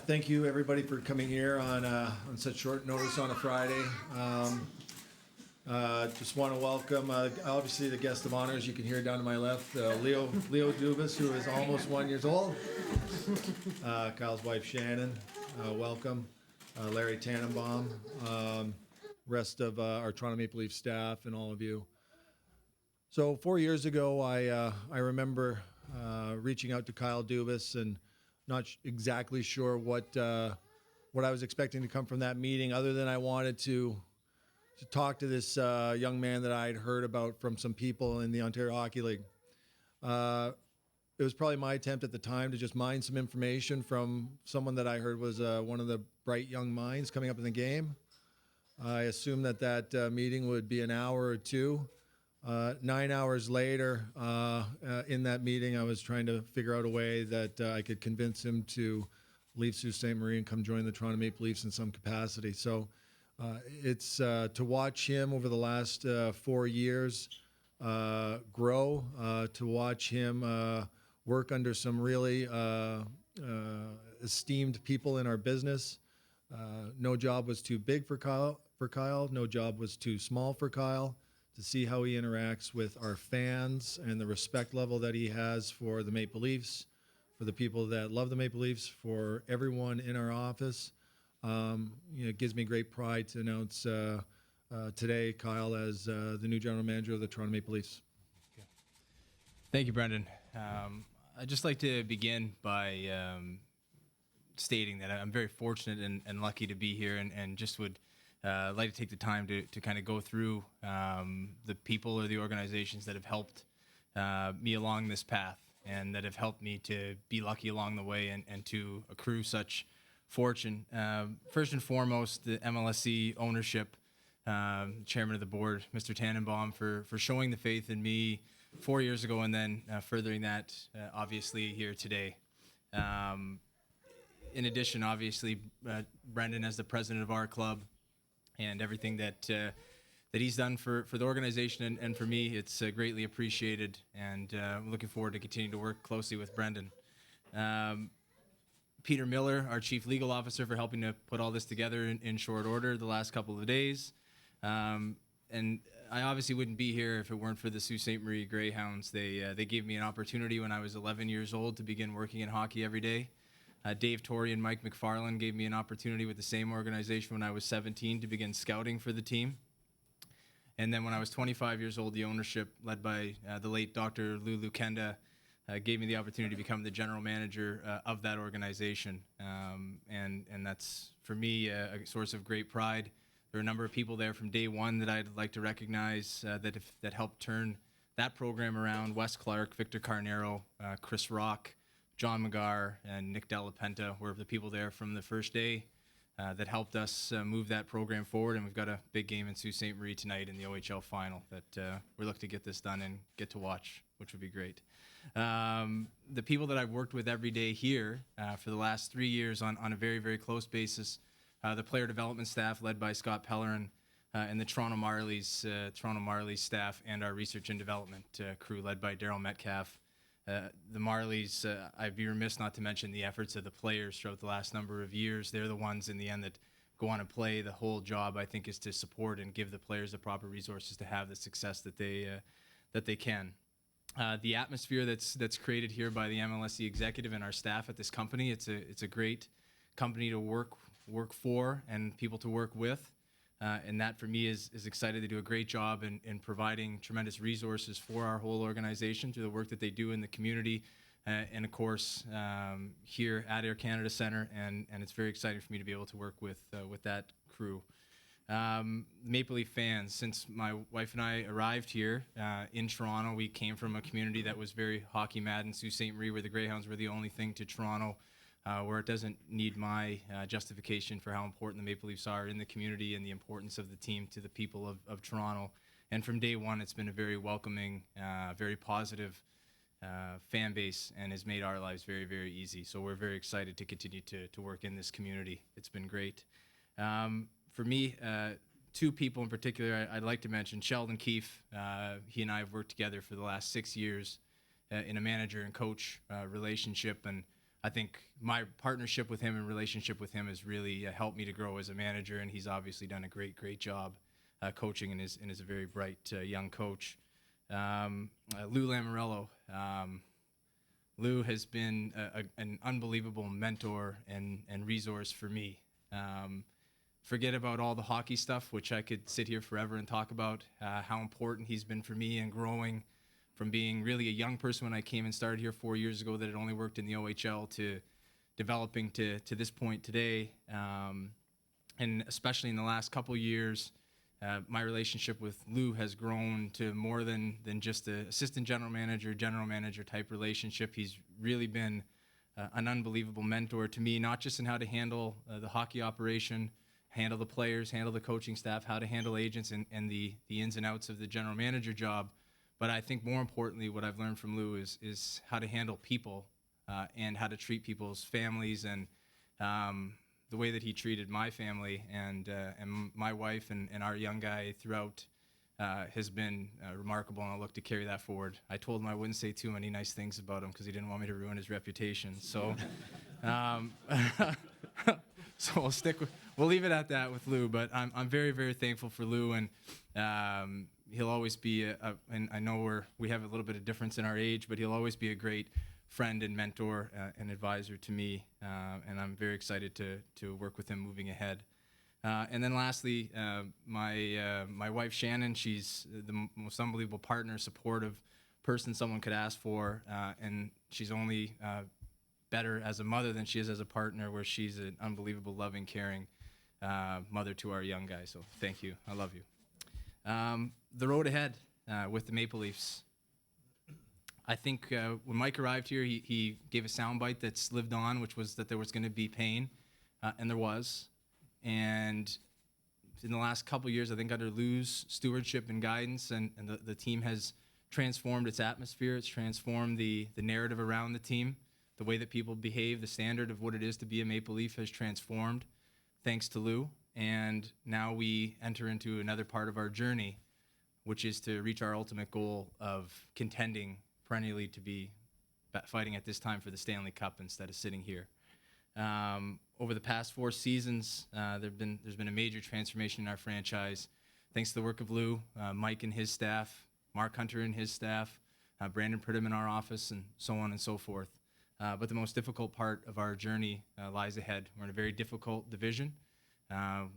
Thank you everybody for coming here on such short notice on a Friday. Just want to welcome, obviously, the guest of honor, as you can hear down to my left, Leo Dubas, who is almost 1 year old. Kyle's wife, Shannon, welcome. Larry Tannenbaum, rest of our Toronto Maple Leaf staff, and all of you. So 4 years ago, I remember reaching out to Kyle Dubas and not exactly sure what I was expecting to come from that meeting, other than I wanted to talk to this young man that I had heard about from some people in the Ontario Hockey League. It was probably my attempt at the time to just mine some information from someone that I heard was one of the bright young minds coming up in the game. I assumed that meeting would be an hour or two. 9 hours later, in that meeting, I was trying to figure out a way that I could convince him to leave Sault Ste. Marie and come join the Toronto Maple Leafs in some capacity. So it's to watch him over the last 4 years grow, to watch him work under some really esteemed people in our business. No job was too big for Kyle. No job was too small for Kyle. To see how he interacts with our fans and the respect level that he has for the Maple Leafs, for the people that love the Maple Leafs, for everyone in our office. It gives me great pride to announce today Kyle as the new general manager of the Toronto Maple Leafs. Thank you, Brendan. I'd just like to begin by stating that I'm very fortunate and lucky to be here, and just would like to take the time to kind of go through the people or the organizations that have helped me along this path, and that have helped me to be lucky along the way and to accrue such fortune. First and foremost, the MLSE ownership, chairman of the board, Mr. Tannenbaum, for showing the faith in me 4 years ago, and then furthering that, obviously, here today. In addition, obviously, Brendan, as the president of our club, and everything that he's done for the organization and for me, it's greatly appreciated, and I'm looking forward to continuing to work closely with Brendan. Peter Miller, our chief legal officer, for helping to put all this together in short order the last couple of days. And I obviously wouldn't be here if it weren't for the Sault Ste. Marie Greyhounds. They gave me an opportunity when I was 11 years old to begin working in hockey every day. Dave Torrey and Mike McFarland gave me an opportunity with the same organization when I was 17 to begin scouting for the team. And then when I was 25 years old, the ownership, led by the late Dr. Lulu Kenda, gave me the opportunity to become the general manager of that organization. And that's, for me, a source of great pride. There are a number of people there from day one that I'd like to recognize that helped turn that program around. Wes Clark, Victor Carnero, Chris Rock, John McGarr, and Nick Delapenta were the people there from the first day that helped us move that program forward. And we've got a big game in Sault Ste. Marie tonight in the OHL final that we look to get this done and get to watch, which would be great. The people that I've worked with every day here for the last 3 years on a very, very close basis, the player development staff led by Scott Pellerin, and the Toronto Marlies staff, and our research and development crew led by Daryl Metcalf. The Marlies, I'd be remiss not to mention the efforts of the players throughout the last number of years. They're the ones in the end that go on and play. The whole job, I think, is to support and give the players the proper resources to have the success that they can. The atmosphere that's created here by the MLSE executive and our staff at this company, it's a great company to work for and people to work with. And that, for me, is excited. They do a great job in providing tremendous resources for our whole organization through the work that they do in the community, and of course here at Air Canada Centre. And it's very exciting for me to be able to work with that crew. Maple Leaf fans, since my wife and I arrived here in Toronto, we came from a community that was very hockey mad in Sault Ste. Marie, where the Greyhounds were the only thing to Toronto. Where it doesn't need my justification for how important the Maple Leafs are in the community and the importance of the team to the people of Toronto. And from day one, it's been a very welcoming, very positive fan base, and has made our lives very, very easy. So we're very excited to continue to work in this community. It's been great. For me, two people in particular I'd like to mention. Sheldon Keefe, he and I have worked together for the last 6 years in a manager and coach relationship, and I think my partnership with him and relationship with him has really helped me to grow as a manager, and he's obviously done a great job coaching and is a very bright young coach. Lou Lamorello. Lou has been an unbelievable mentor and resource for me. Forget about all the hockey stuff, which I could sit here forever and talk about, how important he's been for me and growing from being really a young person when I came and started here 4 years ago that had only worked in the OHL to developing to this point today. And especially in the last couple years, my relationship with Lou has grown to more than just an assistant general manager type relationship. He's really been an unbelievable mentor to me, not just in how to handle the hockey operation, handle the players, handle the coaching staff, how to handle agents and the ins and outs of the general manager job. But I think more importantly, what I've learned from Lou is how to handle people and how to treat people's families, and the way that he treated my family and my wife and our young guy throughout has been remarkable, and I'll look to carry that forward. I told him I wouldn't say too many nice things about him because he didn't want me to ruin his reputation. So, so we'll leave it at that with Lou. But I'm very thankful for Lou, and he'll always be and I know we have a little bit of difference in our age, but he'll always be a great friend and mentor and advisor to me, and I'm very excited to work with him moving ahead. And then lastly, my wife Shannon, she's the most unbelievable partner, supportive person someone could ask for, and she's only better as a mother than she is as a partner, where she's an unbelievable, loving, caring mother to our young guy. So thank you. I love you. The road ahead with the Maple Leafs. I think when Mike arrived here, he gave a soundbite that's lived on, which was that there was going to be pain, and there was. And in the last couple of years, I think under Lou's stewardship and guidance, and the team has transformed its atmosphere. It's transformed the narrative around the team. The way that people behave, the standard of what it is to be a Maple Leaf has transformed thanks to Lou. And now we enter into another part of our journey, which is to reach our ultimate goal of contending perennially to be fighting at this time for the Stanley Cup instead of sitting here. Over the past 4 seasons, there's been a major transformation in our franchise, thanks to the work of Lou, Mike and his staff, Mark Hunter and his staff, Brandon Pridham in our office, and so on and so forth. But the most difficult part of our journey lies ahead. We're in a very difficult division.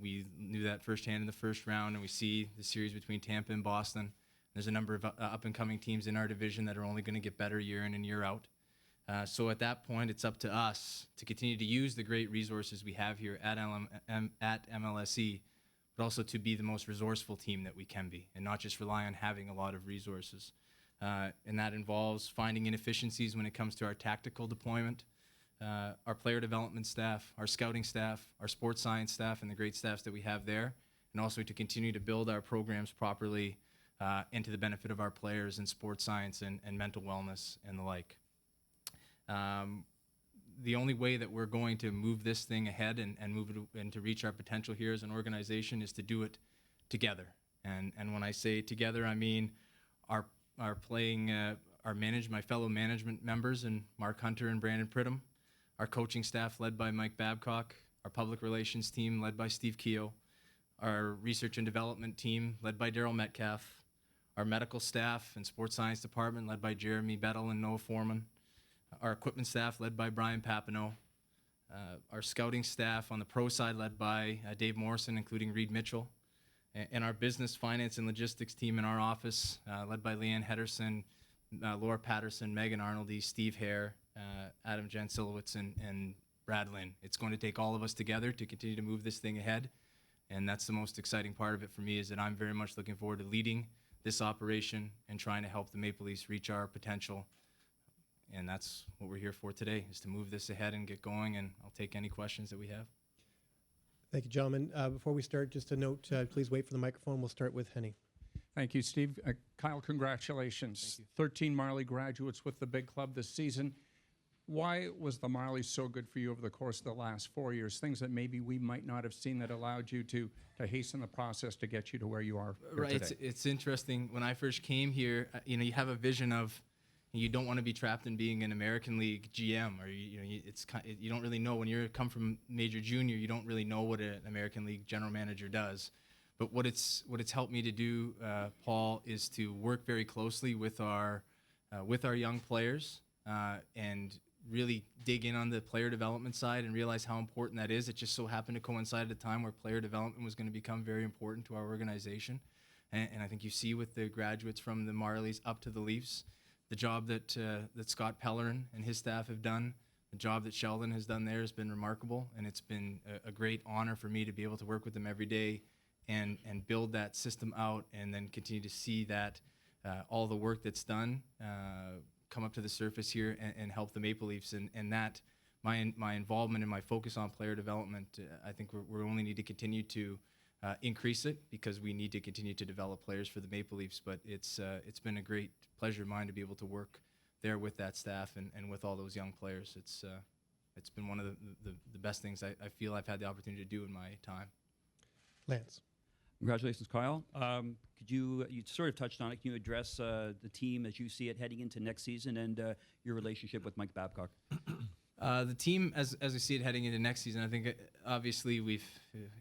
We knew that firsthand in the first round, and we see the series between Tampa and Boston. There's a number of up-and-coming teams in our division that are only going to get better year in and year out. So at that point, it's up to us to continue to use the great resources we have here at MLSE, but also to be the most resourceful team that we can be, and not just rely on having a lot of resources. And that involves finding inefficiencies when it comes to our tactical deployment, our player development staff, our scouting staff, our sports science staff, and the great staffs that we have there, and also to continue to build our programs properly and to the benefit of our players in sports science and mental wellness and the like. The only way that we're going to move this thing ahead and move it and to reach our potential here as an organization is to do it together. And when I say together, I mean our my fellow management members and Mark Hunter and Brandon Pridham, our coaching staff led by Mike Babcock, our public relations team led by Steve Keogh, our research and development team led by Daryl Metcalf, our medical staff and sports science department led by Jeremy Bettel and Noah Foreman, our equipment staff led by Brian Papineau, our scouting staff on the pro side led by Dave Morrison, including Reed Mitchell, and our business, finance, and logistics team in our office led by Leanne Hederson, Laura Patterson, Megan Arnoldy, Steve Hare, Adam Jansilowitz, and Brad Lynn. It's going to take all of us together to continue to move this thing ahead, and that's the most exciting part of it for me, is that I'm very much looking forward to leading this operation and trying to help the Maple Leafs reach our potential. And that's what we're here for today, is to move this ahead and get going, and I'll take any questions that we have. Thank you, gentlemen. Before we start, just a note, please wait for the microphone. We'll start with Henny. Thank you, Steve. Kyle, congratulations. Thank you. 13 Marley graduates with the big club this season. Why was the Marley so good for you over the course of the last 4 years? Things that maybe we might not have seen that allowed you to hasten the process to get you to where you are Right. today. It's interesting. When I first came here, you have a vision of, You don't want to be trapped in being an American League GM, or you don't really know when you come from major junior. You don't really know what an American League general manager does. But what it's helped me to do, Paul, is to work very closely with our young players and really dig in on the player development side and realize how important that is. It just so happened to coincide at a time where player development was going to become very important to our organization. And I think you see with the graduates from the Marlies up to the Leafs, the job that Scott Pellerin and his staff have done, the job that Sheldon has done there has been remarkable, and it's been a great honor for me to be able to work with them every day and build that system out, and then continue to see that all the work that's done come up to the surface here and help the Maple Leafs, and that my involvement and my focus on player development, I think we only need to continue to increase it, because we need to continue to develop players for the Maple Leafs. But it's been a great pleasure of mine to be able to work there with that staff and with all those young players. It's been one of the best things I feel I've had the opportunity to do in my time. Lance. Congratulations, Kyle. Could you sort of touched on it, can you address the team as you see it heading into next season and your relationship with Mike Babcock? The team, as I see it heading into next season, I think obviously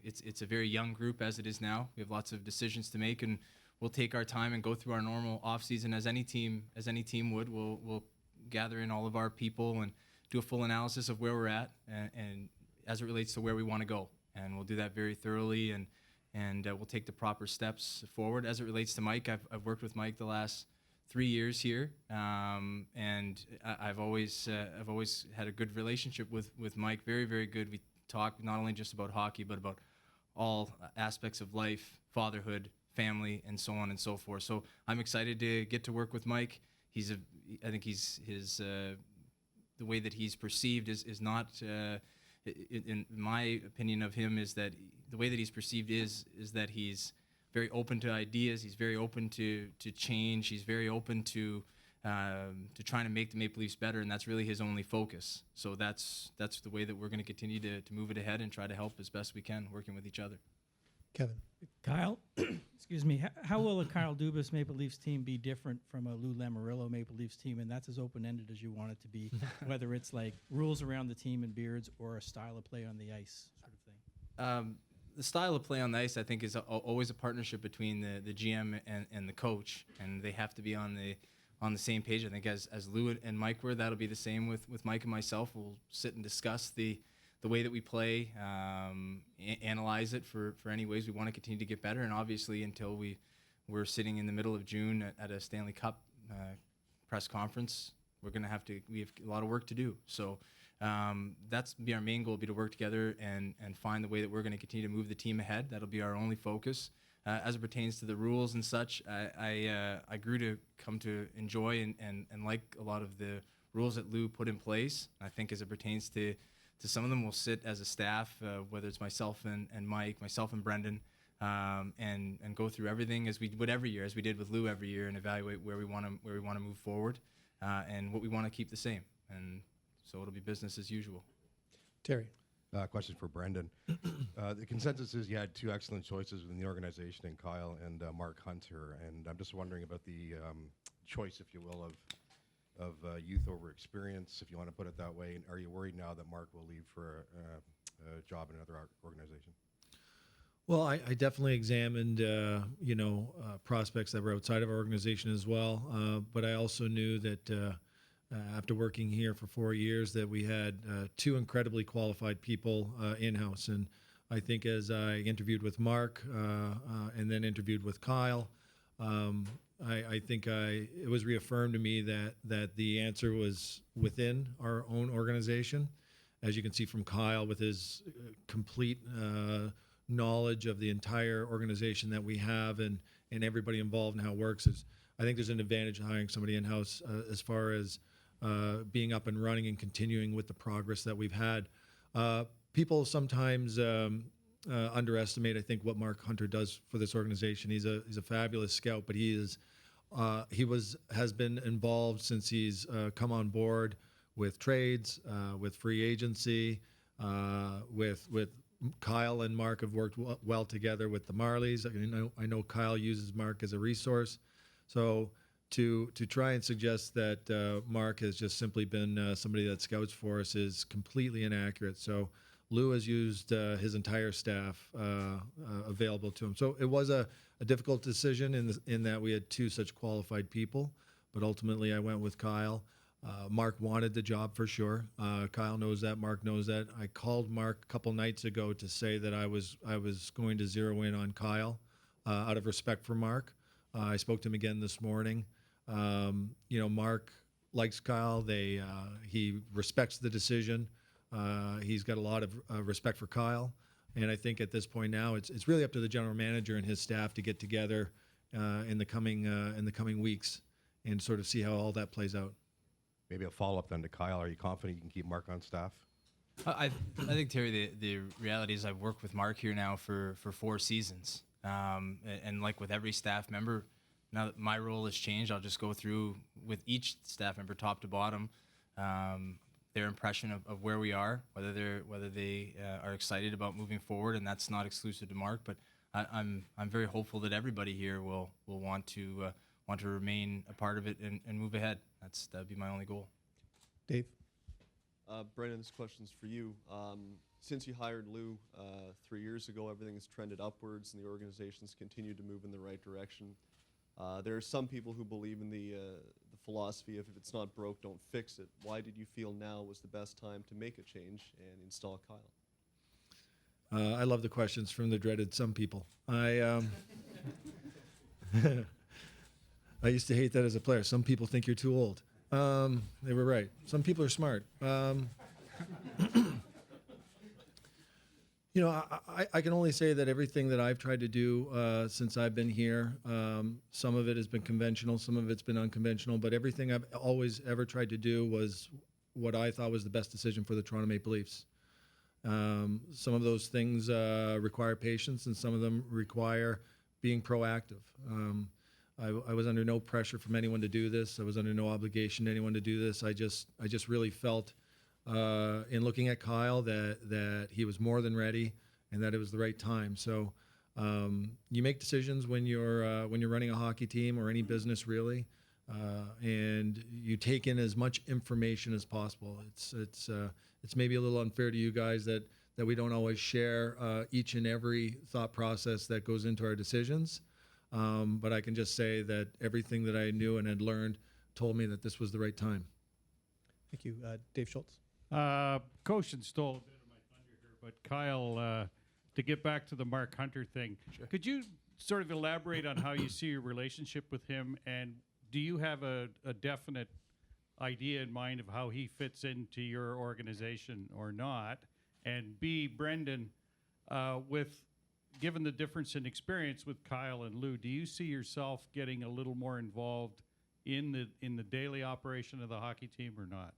it's a very young group as it is now. We have lots of decisions to make, and we'll take our time and go through our normal off season as any team would. We'll gather in all of our people and do a full analysis of where we're at and as it relates to where we want to go, and we'll do that very thoroughly, and we'll take the proper steps forward. As it relates to Mike, I've worked with Mike the last 3 years here, and I've always had a good relationship with Mike. Very, very good. We talk not only just about hockey, but about all aspects of life, fatherhood, family, and so on and so forth. So I'm excited to get to work with Mike. I think the way that he's perceived is not, in my opinion of him, is that the way that he's perceived is that he's very open to ideas. He's very open to change. He's very open to trying to make the Maple Leafs better, and that's really his only focus. So that's the way that we're going to continue to move it ahead and try to help as best we can, working with each other. Kevin. Kyle, excuse me. How will a Kyle Dubas Maple Leafs team be different from a Lou Lamoriello Maple Leafs team? And that's as open-ended as you want it to be, whether it's like rules around the team and beards or a style of play on the ice sort of thing. The style of play on the ice, I think, is always a partnership between the GM and the coach, and they have to be on the same page. I think as Lou and Mike were, that'll be the same with Mike and myself. We'll sit and discuss the way that we play, analyze it for any ways we want to continue to get better, and obviously until we're sitting in the middle of June at a Stanley Cup press conference, we have a lot of work to do. So that's be our main goal, be to work together and find the way that we're going to continue to move the team ahead. That'll be our only focus. As it pertains to the rules and such, I grew to come to enjoy and like a lot of the rules that Lou put in place. I think as it pertains to some of them, we'll sit as a staff, whether it's myself and Mike, myself and Brendan, and go through everything as we would every year, as we did with Lou every year, and evaluate where we want to move forward and what we want to keep the same. And so it'll be business as usual. Terry. Question for Brendan. The consensus is you had two excellent choices within the organization, in Kyle and Mark Hunter, and I'm just wondering about the choice, if you will, of youth over experience, if you want to put it that way. And are you worried now that Mark will leave for a job in another organization? Well, I definitely examined, prospects that were outside of our organization as well. But I also knew that after working here for 4 years, that we had two incredibly qualified people in-house. And I think as I interviewed with Mark and then interviewed with Kyle, I think it was reaffirmed to me that the answer was within our own organization. As you can see from Kyle, with his complete knowledge of the entire organization that we have and everybody involved and how it works, I think there's an advantage to hiring somebody in-house as far as being up and running and continuing with the progress that we've had. People sometimes underestimate, I think, what Mark Hunter does for this organization. He's a fabulous scout, but has been involved since he's come on board with trades, with free agency, with Kyle and Mark have worked well together with the Marlies. I know Kyle uses Mark as a resource. So to try and suggest that Mark has just simply been somebody that scouts for us is completely inaccurate. So Lou has used his entire staff available to him. So it was a difficult decision in that we had two such qualified people, but ultimately I went with Kyle. Mark wanted the job for sure. Kyle knows that. Mark knows that. I called Mark a couple nights ago to say that I was going to zero in on Kyle out of respect for Mark. I spoke to him again this morning. Mark likes Kyle. He respects the decision. He's got a lot of respect for Kyle, and I think at this point now it's really up to the general manager and his staff to get together in the coming weeks and sort of see how all that plays out. Maybe a follow-up then to Kyle. Are you confident you can keep Mark on staff? I think, Terry, the reality is I've worked with Mark here now for 4 seasons. And like with every staff member, now that my role has changed, I'll just go through with each staff member top to bottom their impression of where we are, whether they are excited about moving forward, and that's not exclusive to Mark. But I'm very hopeful that everybody here will want to remain a part of it and move ahead. That'd be my only goal. Dave? Brendan, this question's for you. Since you hired Lou 3 years ago, everything has trended upwards and the organization's continued to move in the right direction. There are some people who believe in the philosophy of if it's not broke, don't fix it. Why did you feel now was the best time to make a change and install Kyle? I love the questions from the dreaded some people. I used to hate that as a player. Some people think you're too old. They were right. Some people are smart. I can only say that everything that I've tried to do since I've been here, some of it has been conventional, some of it's been unconventional, but everything I've always ever tried to do was what I thought was the best decision for the Toronto Maple Leafs. Some of those things require patience, and some of them require being proactive. I was under no pressure from anyone to do this. I was under no obligation to anyone to do this. I just really felt in looking at Kyle that he was more than ready and that it was the right time. So you make decisions when you're running a hockey team or any business really, and you take in as much information as possible. It's maybe a little unfair to you guys that we don't always share each and every thought process that goes into our decisions. But I can just say that everything that I knew and had learned told me that this was the right time. Thank you. Dave Schultz? Koshin stole a bit of my thunder here, but Kyle, to get back to the Mark Hunter thing, could you sort of elaborate on how you see your relationship with him, and do you have a definite idea in mind of how he fits into your organization or not? And B, Brendan, given the difference in experience with Kyle and Lou, do you see yourself getting a little more involved in the daily operation of the hockey team or not?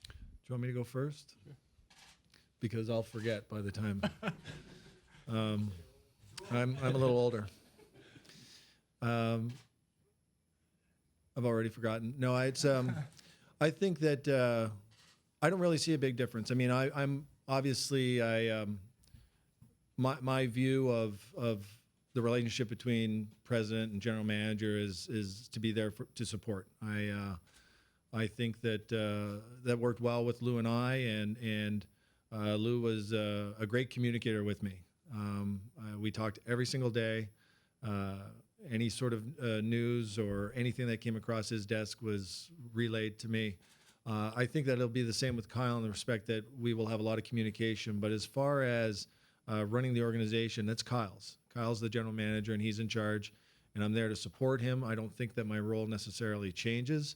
Do you want me to go first? Sure. Because I'll forget by the time. I'm a little older. I've already forgotten. No, it's. I think that I don't really see a big difference. I mean, I'm obviously my view of the relationship between president and general manager is to be there to support. I think that that worked well with Lou and I, and Lou was a great communicator with me. We talked every single day. Any sort of news or anything that came across his desk was relayed to me. I think that it'll be the same with Kyle in the respect that we will have a lot of communication. But as far as running the organization, that's Kyle's. Kyle's the general manager, and he's in charge, and I'm there to support him. I don't think that my role necessarily changes,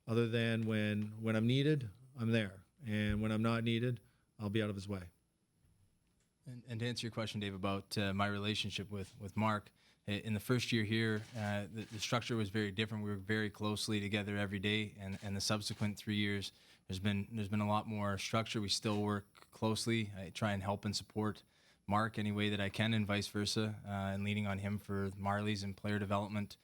other than when I'm needed, I'm there. And when I'm not needed, I'll be out of his way. And to answer your question, Dave, about my relationship with Mark, in the first year here, the structure was very different. We worked very closely together every day, and the subsequent 3 years, there's been a lot more structure. We still work closely. I try and help and support Mark any way that I can, and vice versa, and leaning on him for Marlies and player development,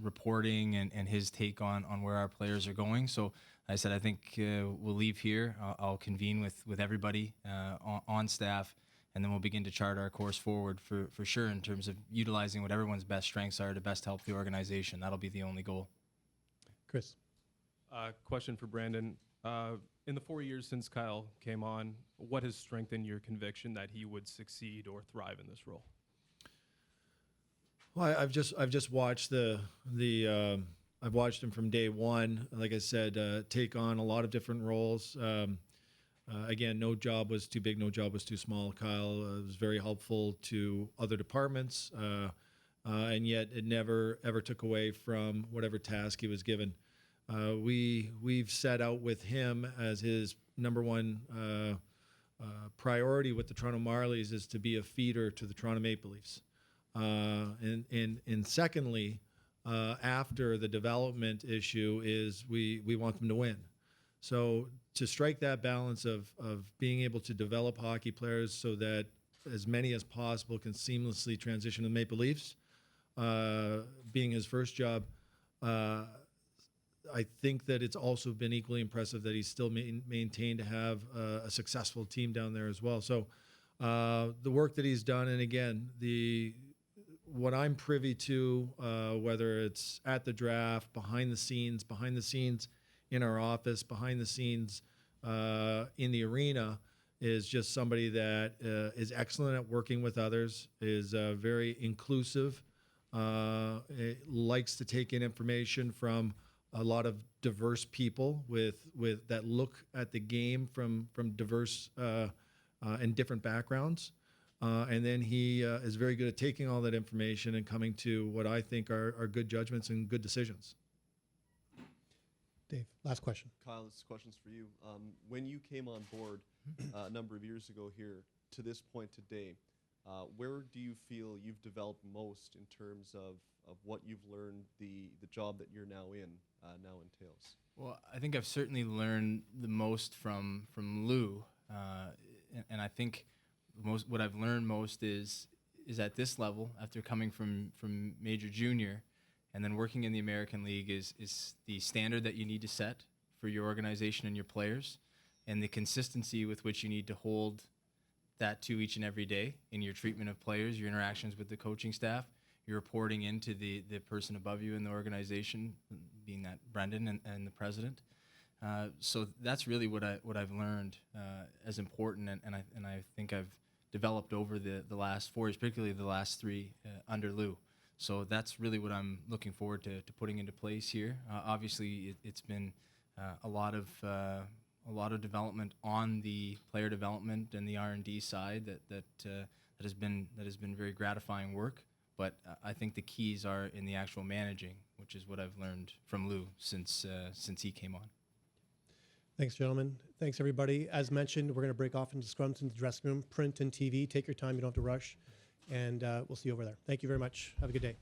reporting, and his take on where our players are going. So I said, I think we'll leave here. I'll convene with everybody on staff and then we'll begin to chart our course forward for sure in terms of utilizing what everyone's best strengths are to best help the organization. That'll be the only goal. Chris. Question for Brandon. In the 4 years since Kyle came on, what has strengthened your conviction that he would succeed or thrive in this role? Well, I've just watched I've watched him from day one. Like I said, take on a lot of different roles. Again, no job was too big, no job was too small. Kyle was very helpful to other departments, and yet it never ever took away from whatever task he was given. We've set out with him as his number one priority with the Toronto Marlies is to be a feeder to the Toronto Maple Leafs. And secondly, after the development issue is we want them to win. So to strike that balance of being able to develop hockey players so that as many as possible can seamlessly transition to the Maple Leafs, being his first job, I think that it's also been equally impressive that he's still maintained to have a successful team down there as well. So the work that he's done, and again, what I'm privy to, whether it's at the draft, behind the scenes in our office, behind the scenes in the arena, is just somebody that is excellent at working with others, is very inclusive, likes to take in information from a lot of diverse people with that look at the game from diverse and different backgrounds. And then he is very good at taking all that information and coming to what I think are good judgments and good decisions. Dave, last question. Kyle, this question's for you. When you came on board a number of years ago here to this point today, where do you feel you've developed most in terms of what you've learned the job that you're now in now entails? Well, I think I've certainly learned the most from Lou, and I think what I've learned most is at this level, after coming from major junior and then working in the American League, is the standard that you need to set for your organization and your players, and the consistency with which you need to hold that to each and every day in your treatment of players, your interactions with the coaching staff, your reporting into the person above you in the organization, being that Brendan and the president. So that's really what I've learned as important, and I think I've developed over the last 4 years, particularly the last 3 under Lou. So that's really what I'm looking forward to putting into place here. Obviously, it's been a lot of development on the player development and the R&D side that has been very gratifying work. But I think the keys are in the actual managing, which is what I've learned from Lou since he came on. Thanks, gentlemen. Thanks, everybody. As mentioned, we're going to break off into scrums in the dressing room, print and TV. Take your time. You don't have to rush. And we'll see you over there. Thank you very much. Have a good day.